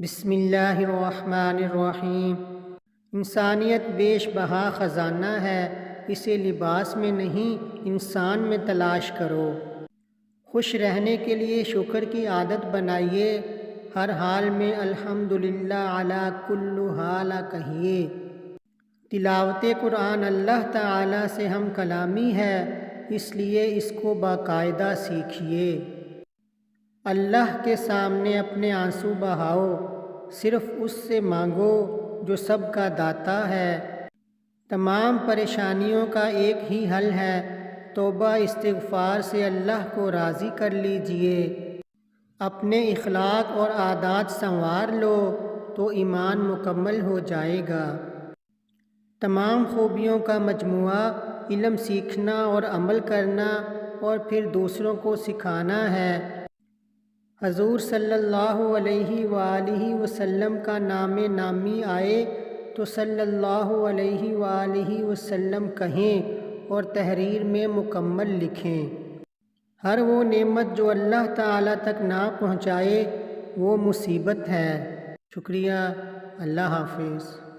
بسم اللہ الرحمن الرحیم۔ انسانیت بیش بہا خزانہ ہے، اسے لباس میں نہیں انسان میں تلاش کرو۔ خوش رہنے کے لیے شکر کی عادت بنائیے، ہر حال میں الحمدللہ علی کل حال کہیے۔ تلاوت قرآن اللہ تعالیٰ سے ہم کلامی ہے، اس لیے اس کو باقاعدہ سیکھیے۔ اللہ کے سامنے اپنے آنسو بہاؤ، صرف اس سے مانگو جو سب کا داتا ہے۔ تمام پریشانیوں کا ایک ہی حل ہے، توبہ استغفار سے اللہ کو راضی کر لیجئے۔ اپنے اخلاق اور عادات سنوار لو تو ایمان مکمل ہو جائے گا۔ تمام خوبیوں کا مجموعہ علم سیکھنا اور عمل کرنا اور پھر دوسروں کو سکھانا ہے۔ حضور صلی اللہ علیہ وآلہ وسلم کا نام نامی آئے تو صلی اللہ علیہ وآلہ وسلم کہیں اور تحریر میں مکمل لکھیں۔ ہر وہ نعمت جو اللہ تعالیٰ تک نہ پہنچائے وہ مصیبت ہے۔ شکریہ۔ اللہ حافظ۔